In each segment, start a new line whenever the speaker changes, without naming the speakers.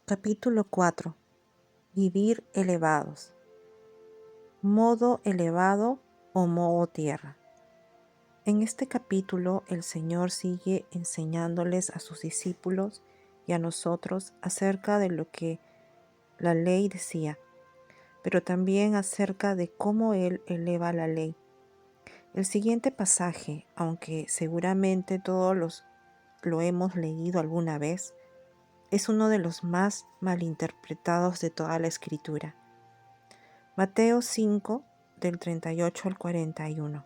Capítulo 4. Vivir elevados. Modo elevado o modo tierra. En este capítulo el Señor sigue enseñándoles a sus discípulos y a nosotros acerca de lo que la ley decía, pero también acerca de cómo Él eleva la ley. El siguiente pasaje, aunque seguramente todos lo hemos leído alguna vez, es uno de los más malinterpretados de toda la Escritura. Mateo 5, del 38 al 41.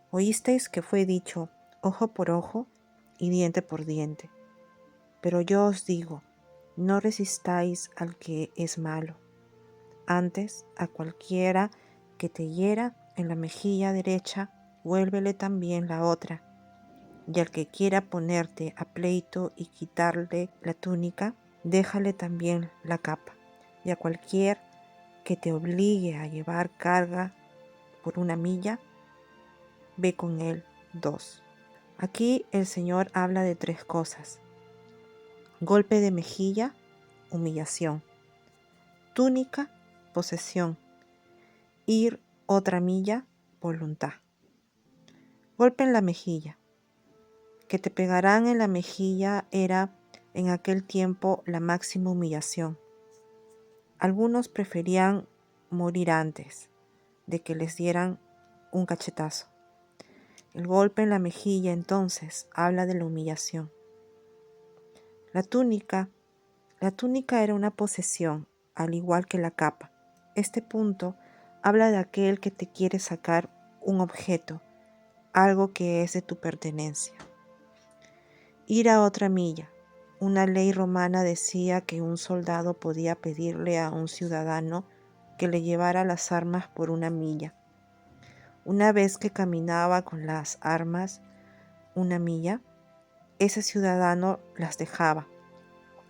Oísteis que fue dicho, ojo por ojo y diente por diente. Pero yo os digo, no resistáis al que es malo. Antes, a cualquiera que te hiera en la mejilla derecha, vuélvele también la otra. Y al que quiera ponerte a pleito y quitarle la túnica, déjale también la capa. Y a cualquier que te obligue a llevar carga por 1 milla, ve con él 2. Aquí el Señor habla de 3 cosas: golpe de mejilla, humillación; túnica, posesión; ir otra milla, voluntad. Golpe en la mejilla. Que te pegaran en la mejilla era en aquel tiempo la máxima humillación. Algunos preferían morir antes de que les dieran un cachetazo. El golpe en la mejilla entonces habla de la humillación. La túnica era una posesión, al igual que la capa. Este punto habla de aquel que te quiere sacar un objeto, algo que es de tu pertenencia. Ir a otra milla. Una ley romana decía que un soldado podía pedirle a un ciudadano que le llevara las armas por 1 milla. Una vez que caminaba con las armas 1 milla, ese ciudadano las dejaba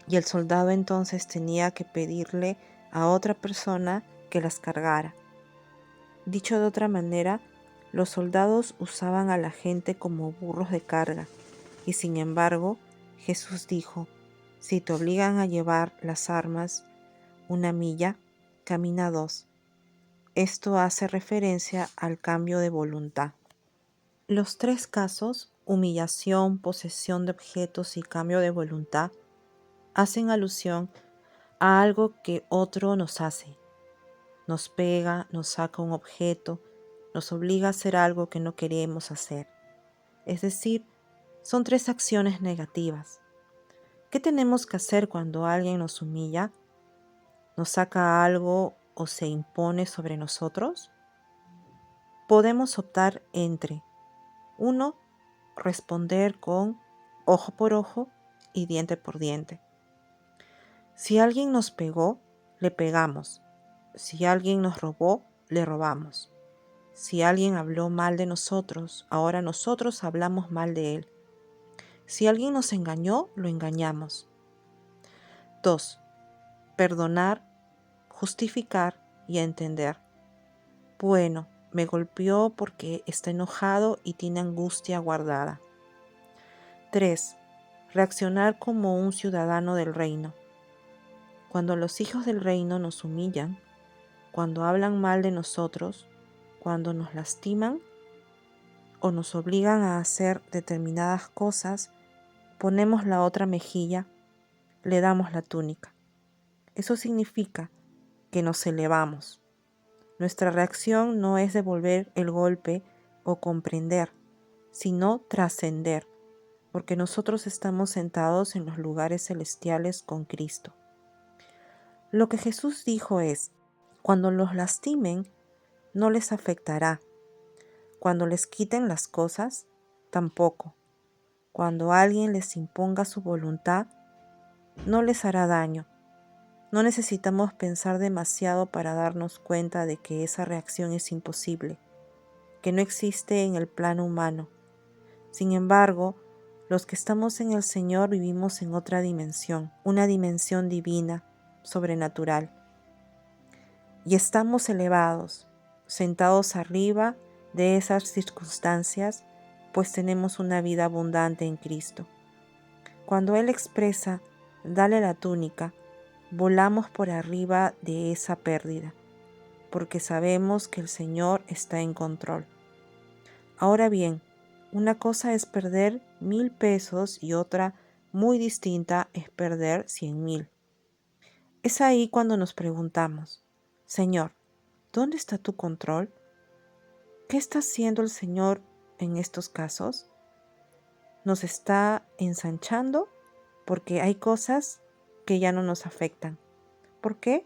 y el soldado entonces tenía que pedirle a otra persona que las cargara. Dicho de otra manera, los soldados usaban a la gente como burros de carga y sin embargo Jesús dijo: si te obligan a llevar las armas 1 milla, camina 2. Esto hace referencia al cambio de voluntad. Los 3 casos, humillación, posesión de objetos y cambio de voluntad, hacen alusión a algo que otro nos hace. Nos pega, nos saca un objeto, nos obliga a hacer algo que no queremos hacer. Es decir, son 3 acciones negativas. ¿Qué tenemos que hacer cuando alguien nos humilla, nos saca algo o se impone sobre nosotros? Podemos optar entre 1. Responder con ojo por ojo y diente por diente. Si alguien nos pegó, le pegamos. Si alguien nos robó, le robamos. Si alguien habló mal de nosotros, ahora nosotros hablamos mal de él. Si alguien nos engañó, lo engañamos. 2. Perdonar, justificar y entender. Bueno, me golpeó porque está enojado y tiene angustia guardada. 3. Reaccionar como un ciudadano del reino. Cuando los hijos del reino nos humillan, cuando hablan mal de nosotros, cuando nos lastiman o nos obligan a hacer determinadas cosas, ponemos la otra mejilla, le damos la túnica. Eso significa que nos elevamos. Nuestra reacción no es devolver el golpe o comprender, sino trascender, porque nosotros estamos sentados en los lugares celestiales con Cristo. Lo que Jesús dijo es: cuando los lastimen, no les afectará. Cuando les quiten las cosas, tampoco. Cuando alguien les imponga su voluntad, no les hará daño. No necesitamos pensar demasiado para darnos cuenta de que esa reacción es imposible, que no existe en el plano humano. Sin embargo, los que estamos en el Señor vivimos en otra dimensión, una dimensión divina, sobrenatural. Y estamos elevados, sentados arriba de esas circunstancias, pues tenemos una vida abundante en Cristo. Cuando Él expresa, dale la túnica, volamos por arriba de esa pérdida, porque sabemos que el Señor está en control. Ahora bien, una cosa es perder 1,000 pesos y otra muy distinta es perder 100,000. Es ahí cuando nos preguntamos, Señor, ¿dónde está tu control? ¿Qué está haciendo el Señor en estos casos? ¿Nos está ensanchando? Porque hay cosas que ya no nos afectan. ¿Por qué?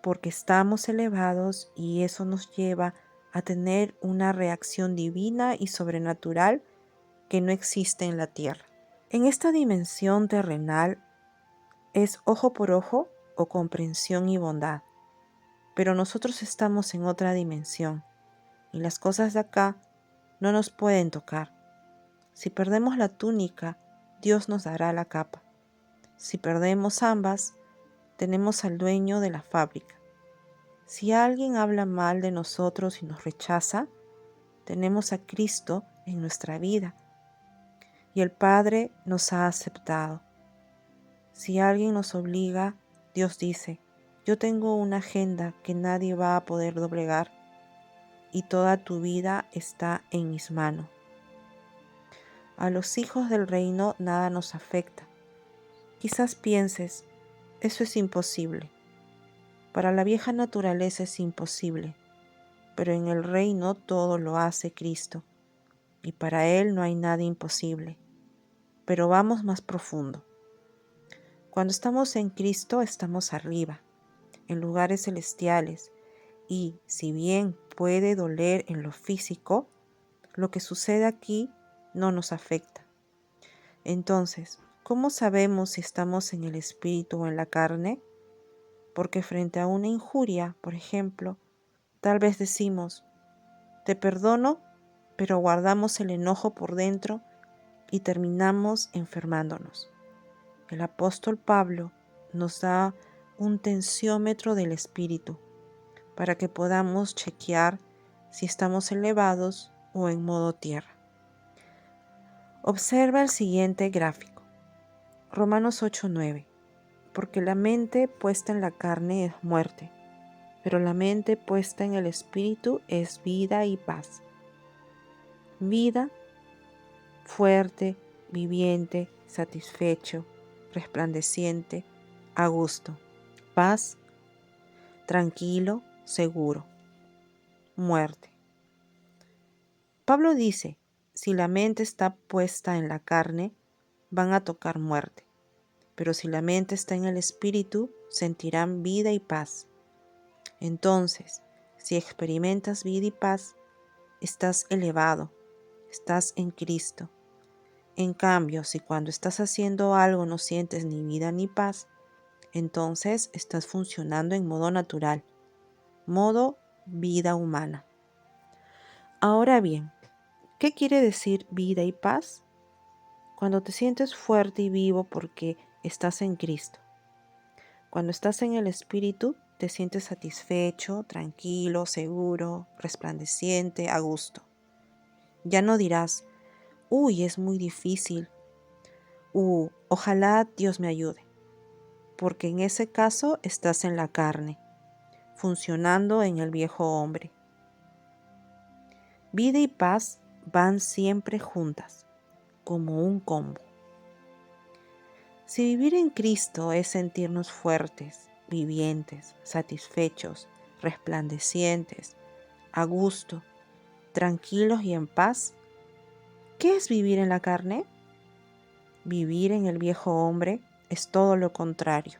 Porque estamos elevados y eso nos lleva a tener una reacción divina y sobrenatural que no existe en la tierra. En esta dimensión terrenal es ojo por ojo o comprensión y bondad, pero nosotros estamos en otra dimensión y las cosas de acá no nos pueden tocar. Si perdemos la túnica, Dios nos dará la capa. Si perdemos ambas, tenemos al dueño de la fábrica. Si alguien habla mal de nosotros y nos rechaza, tenemos a Cristo en nuestra vida y el Padre nos ha aceptado. Si alguien nos obliga, Dios dice, yo tengo una agenda que nadie va a poder doblegar y toda tu vida está en mis manos. A los hijos del reino nada nos afecta. Quizás pienses, eso es imposible. Para la vieja naturaleza es imposible, pero en el reino todo lo hace Cristo, y para Él no hay nada imposible. Pero vamos más profundo. Cuando estamos en Cristo estamos arriba, en lugares celestiales, y si bien puede doler en lo físico, lo que sucede aquí no nos afecta. Entonces, ¿cómo sabemos si estamos en el espíritu o en la carne? Porque frente a una injuria, por ejemplo, tal vez decimos, te perdono, pero guardamos el enojo por dentro y terminamos enfermándonos. El apóstol Pablo nos da un tensiómetro del espíritu para que podamos chequear si estamos elevados o en modo tierra. Observa el siguiente gráfico. Romanos 8:9. Porque la mente puesta en la carne es muerte, pero la mente puesta en el espíritu es vida y paz. Vida, fuerte, viviente, satisfecho, resplandeciente, a gusto. Paz, tranquilo, seguro. Muerte. Pablo dice, si la mente está puesta en la carne, van a tocar muerte, pero si la mente está en el espíritu, sentirán vida y paz. Entonces, si experimentas vida y paz, estás elevado, estás en Cristo. En cambio, si cuando estás haciendo algo no sientes ni vida ni paz, entonces estás funcionando en modo natural, modo vida humana. Ahora bien, ¿qué quiere decir vida y paz? Cuando te sientes fuerte y vivo porque estás en Cristo. Cuando estás en el Espíritu, te sientes satisfecho, tranquilo, seguro, resplandeciente, a gusto. Ya no dirás, uy, es muy difícil, ojalá Dios me ayude, porque en ese caso estás en la carne, funcionando en el viejo hombre. Vida y paz van siempre juntas, como un combo. Si vivir en Cristo es sentirnos fuertes, vivientes, satisfechos, resplandecientes, a gusto, tranquilos y en paz, ¿qué es vivir en la carne? Vivir en el viejo hombre es todo lo contrario,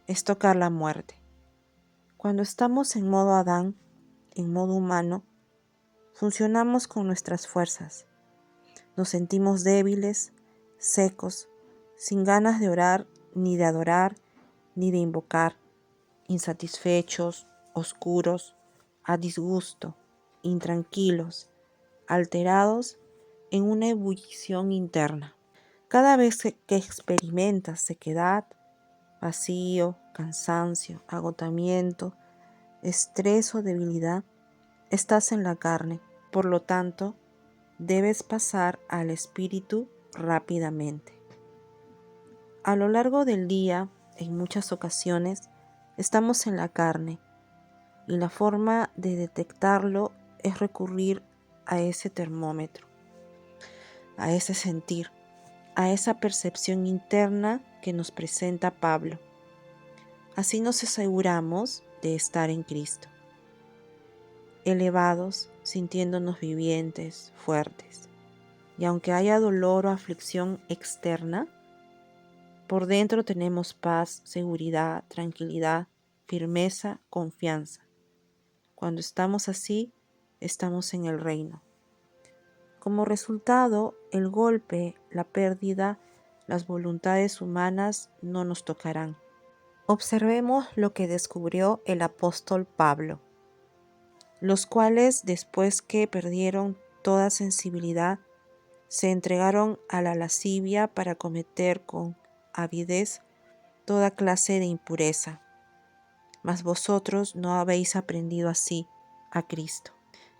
es tocar la muerte. Cuando estamos en modo Adán, en modo humano, funcionamos con nuestras fuerzas. Nos sentimos débiles, secos, sin ganas de orar, ni de adorar, ni de invocar, insatisfechos, oscuros, a disgusto, intranquilos, alterados en una ebullición interna. Cada vez que experimentas sequedad, vacío, cansancio, agotamiento, estrés o debilidad, estás en la carne. Por lo tanto, debes pasar al espíritu rápidamente. A lo largo del día, en muchas ocasiones, estamos en la carne y la forma de detectarlo es recurrir a ese termómetro, a ese sentir, a esa percepción interna que nos presenta Pablo. Así nos aseguramos de estar en Cristo, elevados, sintiéndonos vivientes, fuertes. Y aunque haya dolor o aflicción externa, por dentro tenemos paz, seguridad, tranquilidad, firmeza, confianza. Cuando estamos así, estamos en el reino. Como resultado, el golpe, la pérdida, las voluntades humanas no nos tocarán. Observemos lo que descubrió el apóstol Pablo, los cuales, después que perdieron toda sensibilidad, se entregaron a la lascivia para cometer con avidez toda clase de impureza. Mas vosotros no habéis aprendido así a Cristo.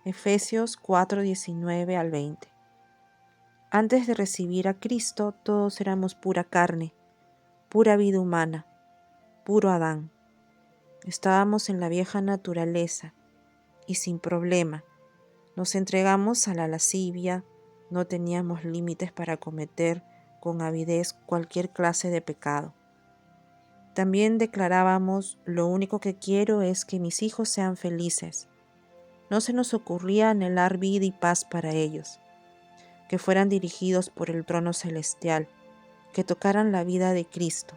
Efesios 4:19 al 20. Antes de recibir a Cristo, todos éramos pura carne, pura vida humana, puro Adán. Estábamos en la vieja naturaleza y sin problema. Nos entregamos a la lascivia, no teníamos límites para cometer con avidez cualquier clase de pecado. También declarábamos: lo único que quiero es que mis hijos sean felices. No se nos ocurría anhelar vida y paz para ellos, que fueran dirigidos por el trono celestial, que tocaran la vida de Cristo.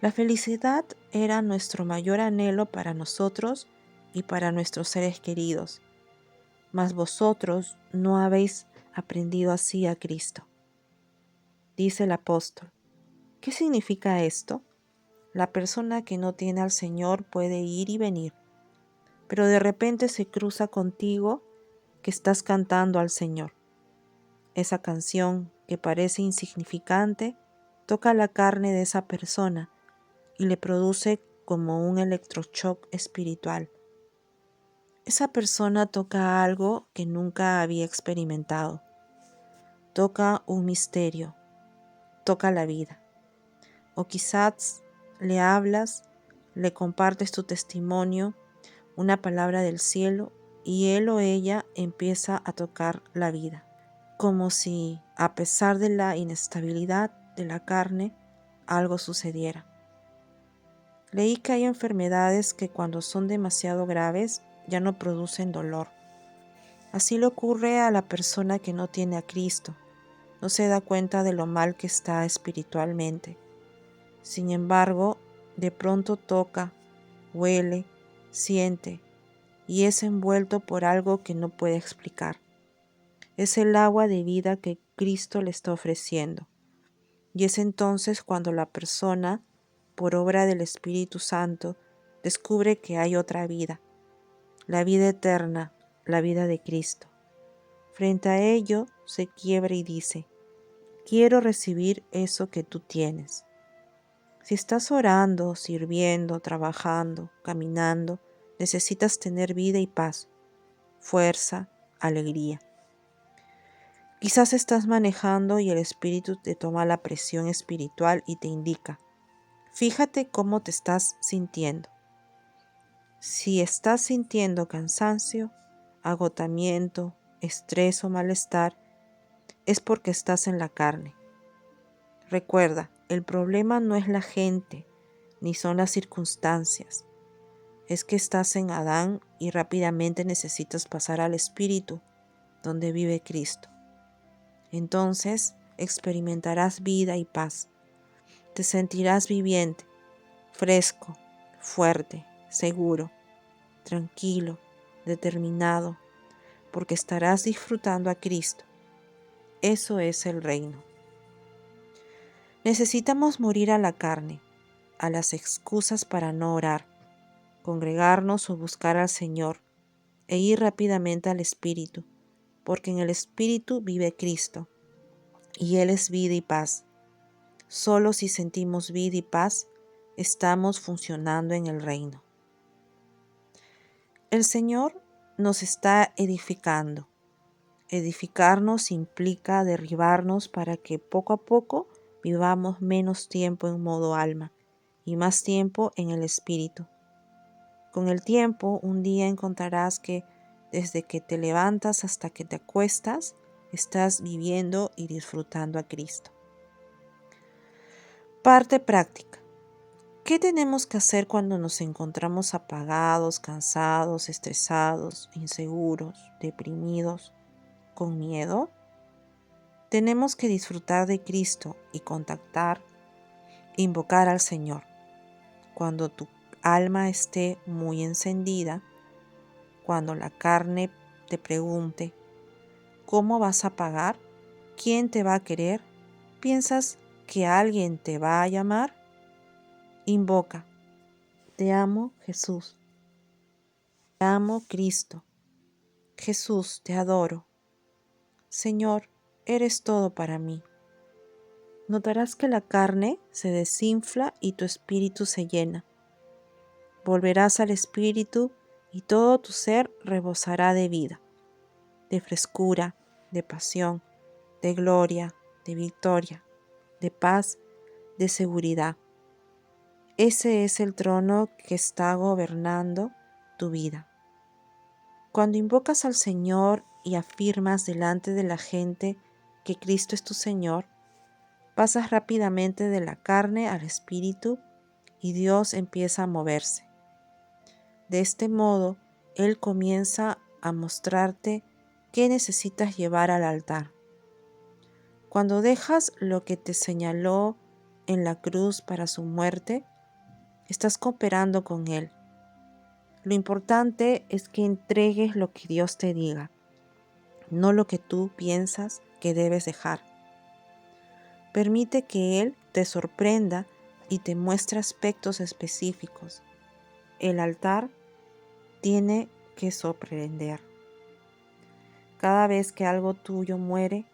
La felicidad era nuestro mayor anhelo para nosotros y para nuestros seres queridos, mas vosotros no habéis aprendido así a Cristo. Dice el apóstol. ¿Qué significa esto? La persona que no tiene al Señor puede ir y venir, pero de repente se cruza contigo que estás cantando al Señor. Esa canción, que parece insignificante, toca la carne de esa persona y le produce como un electroshock espiritual. Esa persona toca algo que nunca había experimentado. Toca un misterio, toca la vida. O quizás le hablas, le compartes tu testimonio, una palabra del cielo, y él o ella empieza a tocar la vida. Como si, a pesar de la inestabilidad de la carne, algo sucediera. Leí que hay enfermedades que cuando son demasiado graves ya no producen dolor. Así le ocurre a la persona que no tiene a Cristo. No se da cuenta de lo mal que está espiritualmente. Sin embargo, de pronto toca, huele, siente y es envuelto por algo que no puede explicar. Es el agua de vida que Cristo le está ofreciendo. Y es entonces cuando la persona, por obra del Espíritu Santo, descubre que hay otra vida, la vida eterna, la vida de Cristo. Frente a ello, se quiebra y dice: quiero recibir eso que tú tienes. Si estás orando, sirviendo, trabajando, caminando, necesitas tener vida y paz, fuerza, alegría. Quizás estás manejando y el Espíritu te toma la presión espiritual y te indica: fíjate cómo te estás sintiendo. Si estás sintiendo cansancio, agotamiento, estrés o malestar, es porque estás en la carne. Recuerda, el problema no es la gente, ni son las circunstancias. Es que estás en Adán y rápidamente necesitas pasar al Espíritu, donde vive Cristo. Entonces experimentarás vida y paz. Te sentirás viviente, fresco, fuerte, seguro, tranquilo, determinado, porque estarás disfrutando a Cristo. Eso es el reino. Necesitamos morir a la carne, a las excusas para no orar, congregarnos o buscar al Señor, e ir rápidamente al Espíritu, porque en el Espíritu vive Cristo, y Él es vida y paz. Solo si sentimos vida y paz, estamos funcionando en el reino. El Señor nos está edificando. Edificarnos implica derribarnos para que poco a poco vivamos menos tiempo en modo alma y más tiempo en el espíritu. Con el tiempo, un día encontrarás que desde que te levantas hasta que te acuestas, estás viviendo y disfrutando a Cristo. Parte práctica. ¿Qué tenemos que hacer cuando nos encontramos apagados, cansados, estresados, inseguros, deprimidos, con miedo? Tenemos que disfrutar de Cristo y invocar al Señor. Cuando tu alma esté muy encendida, cuando la carne te pregunte, ¿cómo vas a pagar? ¿Quién te va a querer? ¿Piensas que alguien te va a llamar? Invoca. Te amo, Jesús. Te amo, Cristo. Jesús, te adoro. Señor, eres todo para mí. Notarás que la carne se desinfla y tu espíritu se llena. Volverás al espíritu y todo tu ser rebosará de vida, de frescura, de pasión, de gloria, de victoria, de paz, de seguridad. Ese es el trono que está gobernando tu vida. Cuando invocas al Señor y afirmas delante de la gente que Cristo es tu Señor, pasas rápidamente de la carne al espíritu y Dios empieza a moverse. De este modo, Él comienza a mostrarte qué necesitas llevar al altar. Cuando dejas lo que te señaló en la cruz para su muerte, estás cooperando con Él. Lo importante es que entregues lo que Dios te diga, no lo que tú piensas que debes dejar. Permite que Él te sorprenda y te muestre aspectos específicos. El altar tiene que sorprender. Cada vez que algo tuyo muere,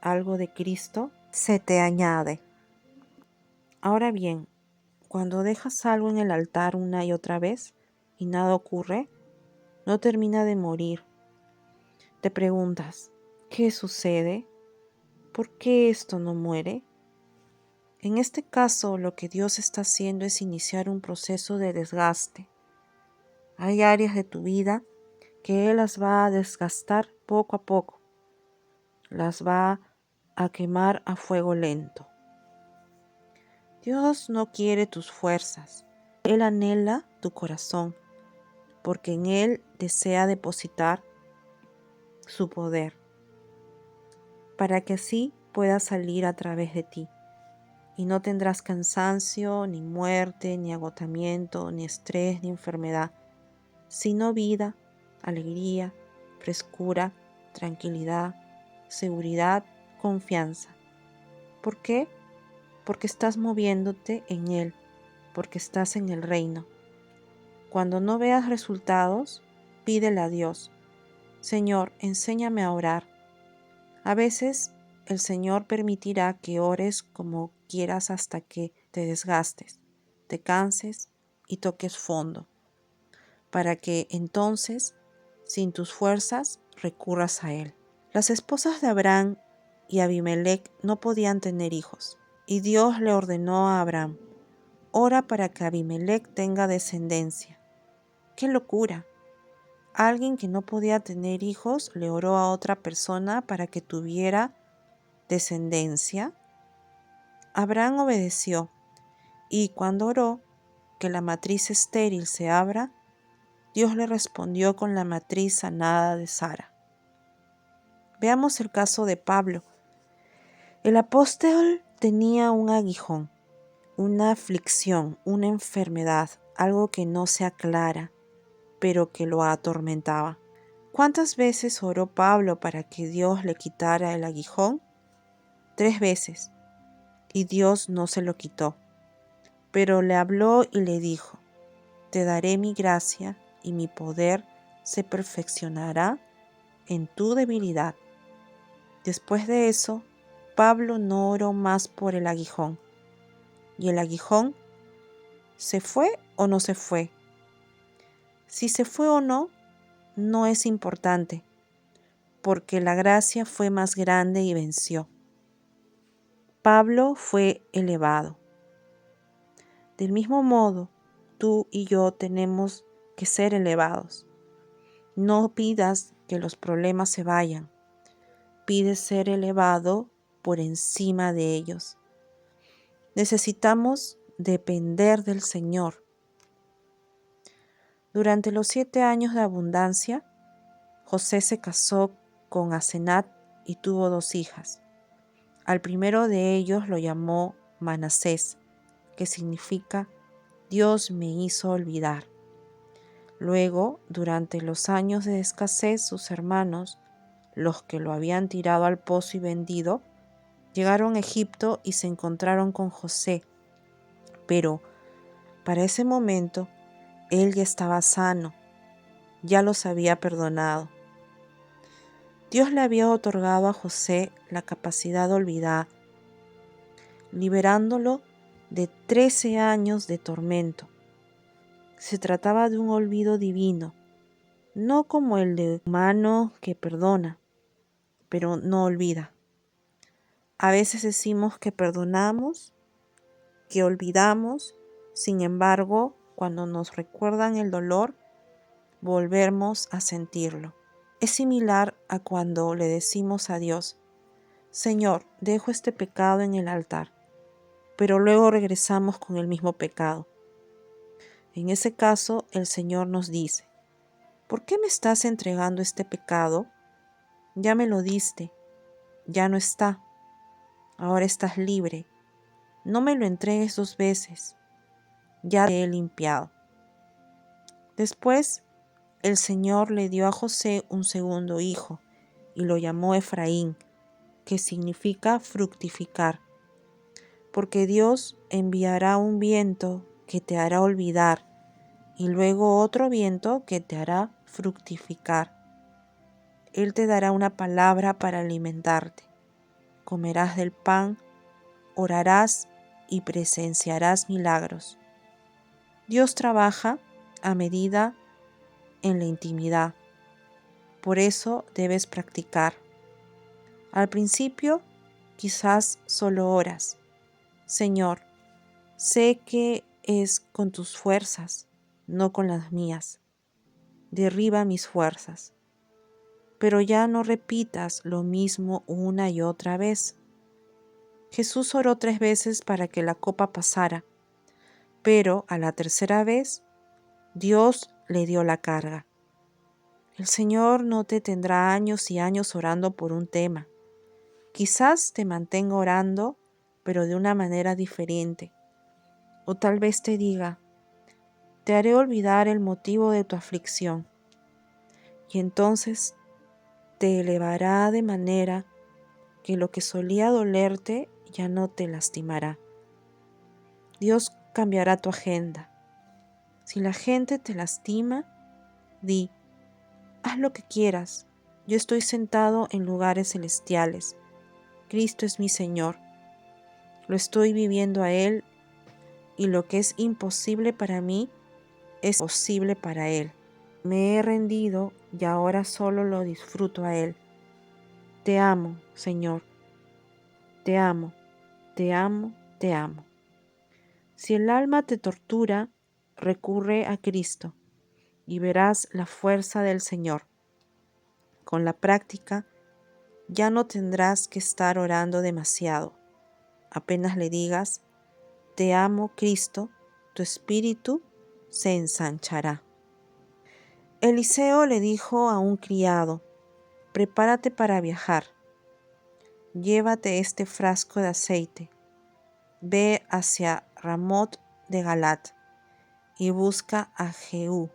algo de Cristo se te añade. Ahora bien, cuando dejas algo en el altar una y otra vez y nada ocurre, no termina de morir. Te preguntas, ¿qué sucede? ¿Por qué esto no muere? En este caso, lo que Dios está haciendo es iniciar un proceso de desgaste. Hay áreas de tu vida que Él las va a desgastar poco a poco. Las va a quemar a fuego lento. Dios no quiere tus fuerzas. Él anhela tu corazón, porque en Él desea depositar su poder, para que así pueda salir a través de ti. Y no tendrás cansancio, ni muerte, ni agotamiento, ni estrés, ni enfermedad, sino vida, alegría, frescura, tranquilidad, seguridad, confianza. ¿Por qué? Porque estás moviéndote en Él, porque estás en el reino. Cuando no veas resultados, pídele a Dios, Señor, enséñame a orar. A veces el Señor permitirá que ores como quieras hasta que te desgastes, te canses y toques fondo, para que entonces, sin tus fuerzas, recurras a Él. Las esposas de Abraham y Abimelec no podían tener hijos, y Dios le ordenó a Abraham, ora para que Abimelec tenga descendencia. ¡Qué locura! Alguien que no podía tener hijos le oró a otra persona para que tuviera descendencia. Abraham obedeció, y cuando oró que la matriz estéril se abra, Dios le respondió con la matriz sanada de Sara. Veamos el caso de Pablo. El apóstol tenía un aguijón, una aflicción, una enfermedad, algo que no se aclara, pero que lo atormentaba. ¿Cuántas veces oró Pablo para que Dios le quitara el aguijón? 3 veces, y Dios no se lo quitó. Pero le habló y le dijo, te daré mi gracia y mi poder se perfeccionará en tu debilidad. Después de eso, Pablo no oró más por el aguijón. ¿Y el aguijón se fue o no se fue? Si se fue o no, no es importante, porque la gracia fue más grande y venció. Pablo fue elevado. Del mismo modo, tú y yo tenemos que ser elevados. No pidas que los problemas se vayan. Pide ser elevado por encima de ellos. Necesitamos depender del Señor. Durante los 7 años de abundancia, José se casó con Asenat y tuvo 2 hijas. Al primero de ellos lo llamó Manasés, que significa Dios me hizo olvidar. Luego, durante los años de escasez, sus hermanos, los que lo habían tirado al pozo y vendido, llegaron a Egipto y se encontraron con José. Pero para ese momento, él ya estaba sano, ya los había perdonado. Dios le había otorgado a José la capacidad de olvidar, liberándolo de 13 años de tormento. Se trataba de un olvido divino, no como el de humano que perdona, pero no olvida. A veces decimos que perdonamos, que olvidamos, sin embargo, cuando nos recuerdan el dolor, volvemos a sentirlo. Es similar a cuando le decimos a Dios, Señor, dejo este pecado en el altar, pero luego regresamos con el mismo pecado. En ese caso, el Señor nos dice, ¿por qué me estás entregando este pecado? Ya me lo diste, ya no está, ahora estás libre. No me lo entregues 2 veces, ya te he limpiado. Después, el Señor le dio a José un segundo hijo y lo llamó Efraín, que significa fructificar, porque Dios enviará un viento que te hará olvidar y luego otro viento que te hará fructificar. Él te dará una palabra para alimentarte. Comerás del pan, orarás y presenciarás milagros. Dios trabaja a medida en la intimidad. Por eso debes practicar. Al principio, quizás solo oras. Señor, sé que es con tus fuerzas, no con las mías. Derriba mis fuerzas. Pero ya no repitas lo mismo una y otra vez. Jesús oró 3 veces para que la copa pasara, pero a la tercera vez, Dios le dio la carga. El Señor no te tendrá años y años orando por un tema. Quizás te mantenga orando, pero de una manera diferente. O tal vez te diga, te haré olvidar el motivo de tu aflicción. Y entonces te elevará de manera que lo que solía dolerte ya no te lastimará. Dios cambiará tu agenda. Si la gente te lastima, di, haz lo que quieras. Yo estoy sentado en lugares celestiales. Cristo es mi Señor. Lo estoy viviendo a Él y lo que es imposible para mí es posible para Él. Me he rendido y ahora solo lo disfruto a Él. Te amo, Señor. Te amo, te amo, te amo. Si el alma te tortura, recurre a Cristo y verás la fuerza del Señor. Con la práctica, ya no tendrás que estar orando demasiado. Apenas le digas, te amo, Cristo, tu espíritu se ensanchará. Eliseo le dijo a un criado, prepárate para viajar. Llévate este frasco de aceite. Ve hacia Ramot de Galat y busca a Jehú.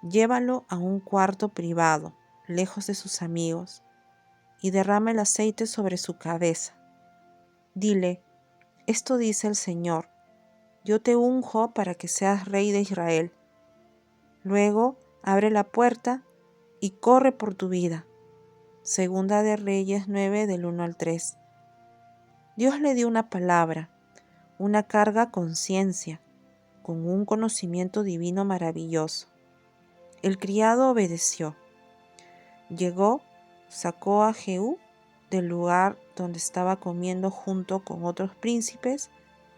Llévalo a un cuarto privado, lejos de sus amigos, y derrama el aceite sobre su cabeza. Dile, esto dice el Señor, yo te unjo para que seas rey de Israel. Luego abre la puerta y corre por tu vida. Segunda de Reyes 9 del 1 al 3. Dios le dio una palabra, una carga con ciencia, con un conocimiento divino maravilloso. El criado obedeció. Llegó, sacó a Jehú del lugar donde estaba comiendo junto con otros príncipes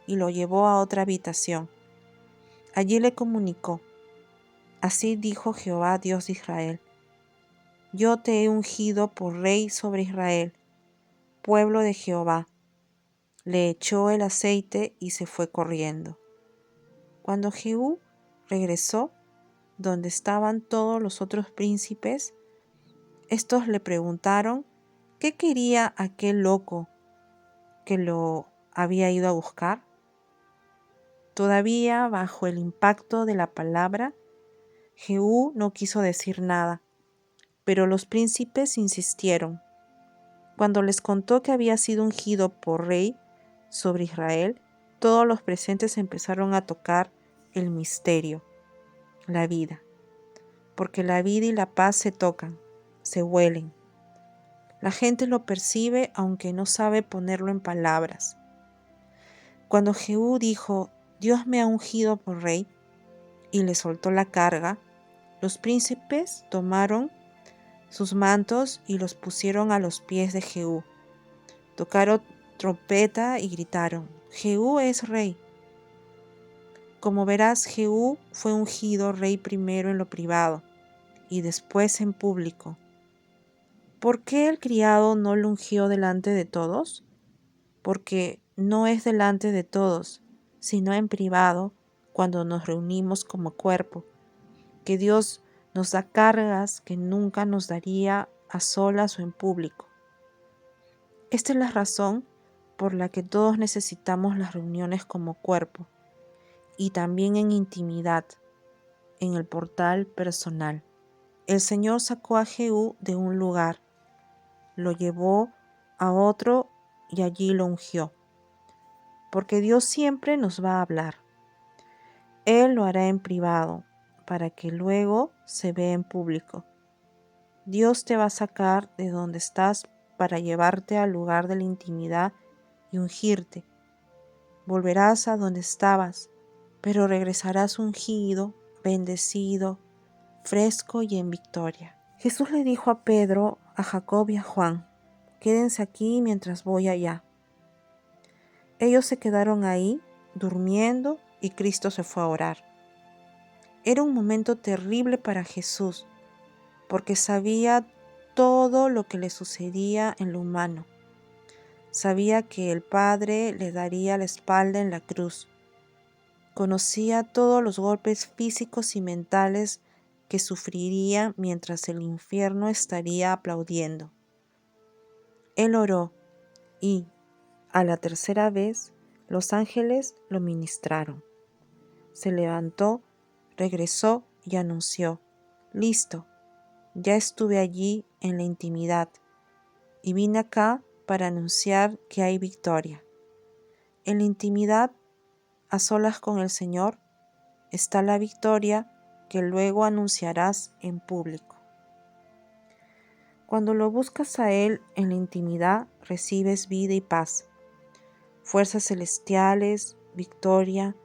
y lo llevó a otra habitación. Allí le comunicó: Así dijo Jehová, Dios de Israel: Yo te he ungido por rey sobre Israel, pueblo de Jehová. Le echó el aceite y se fue corriendo. Cuando Jehú regresó, donde estaban todos los otros príncipes, estos le preguntaron qué quería aquel loco que lo había ido a buscar. Todavía bajo el impacto de la palabra, Jehú no quiso decir nada, pero los príncipes insistieron. Cuando les contó que había sido ungido por rey sobre Israel, todos los presentes empezaron a tocar el misterio, la vida, porque la vida y la paz se tocan, se huelen. La gente lo percibe aunque no sabe ponerlo en palabras. Cuando Jehú dijo: Dios me ha ungido por rey, y le soltó la carga, los príncipes tomaron sus mantos y los pusieron a los pies de Jehú. Tocaron trompeta y gritaron: Jehú es rey. Como verás, Jehú fue ungido rey primero en lo privado y después en público. ¿Por qué el criado no lo ungió delante de todos? Porque no es delante de todos, sino en privado, cuando nos reunimos como cuerpo, que Dios nos da cargas que nunca nos daría a solas o en público. Esta es la razón por la que todos necesitamos las reuniones como cuerpo y también en intimidad, en el portal personal. El Señor sacó a Jehú de un lugar, lo llevó a otro y allí lo ungió, porque Dios siempre nos va a hablar. Él lo hará en privado, para que luego se vea en público. Dios te va a sacar de donde estás para llevarte al lugar de la intimidad y ungirte. Volverás a donde estabas, pero regresarás ungido, bendecido, fresco y en victoria. Jesús le dijo a Pedro, a Jacob y a Juan: Quédense aquí mientras voy allá. Ellos se quedaron ahí, durmiendo, y Cristo se fue a orar. Era un momento terrible para Jesús, porque sabía todo lo que le sucedía en lo humano. Sabía que el Padre le daría la espalda en la cruz. Conocía todos los golpes físicos y mentales que sufriría mientras el infierno estaría aplaudiendo. Él oró y, a la tercera vez, los ángeles lo ministraron. Se levantó, regresó y anunció: Listo, ya estuve allí en la intimidad y vine acá para anunciar que hay victoria. En la intimidad, a solas con el Señor, está la victoria que luego anunciarás en público. Cuando lo buscas a Él en la intimidad, recibes vida y paz, fuerzas celestiales, victoria,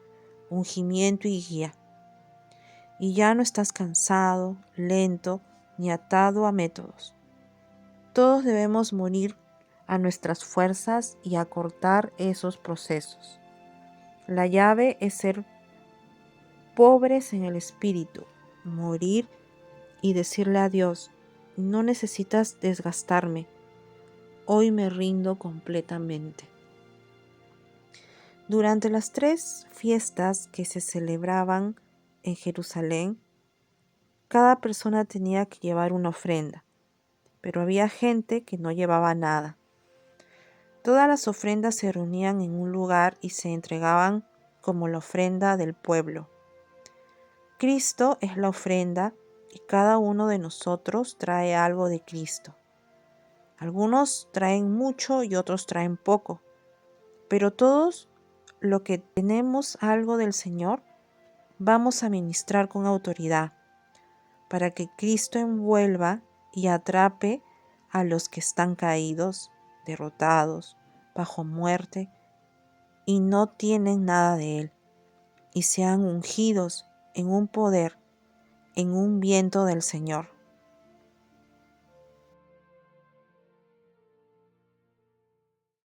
ungimiento y guía. Y ya no estás cansado, lento, ni atado a métodos. Todos debemos morir a nuestras fuerzas y acortar esos procesos. La llave es ser pobres en el espíritu, morir y decirle a Dios: no necesitas desgastarme, hoy me rindo completamente. Durante las 3 fiestas que se celebraban en Jerusalén, cada persona tenía que llevar una ofrenda, pero había gente que no llevaba nada. Todas las ofrendas se reunían en un lugar y se entregaban como la ofrenda del pueblo. Cristo es la ofrenda y cada uno de nosotros trae algo de Cristo. Algunos traen mucho y otros traen poco, pero todos lo que tenemos algo del Señor, vamos a ministrar con autoridad, para que Cristo envuelva y atrape a los que están caídos, derrotados, bajo muerte, y no tienen nada de Él, y sean ungidos en un poder, en un viento del Señor.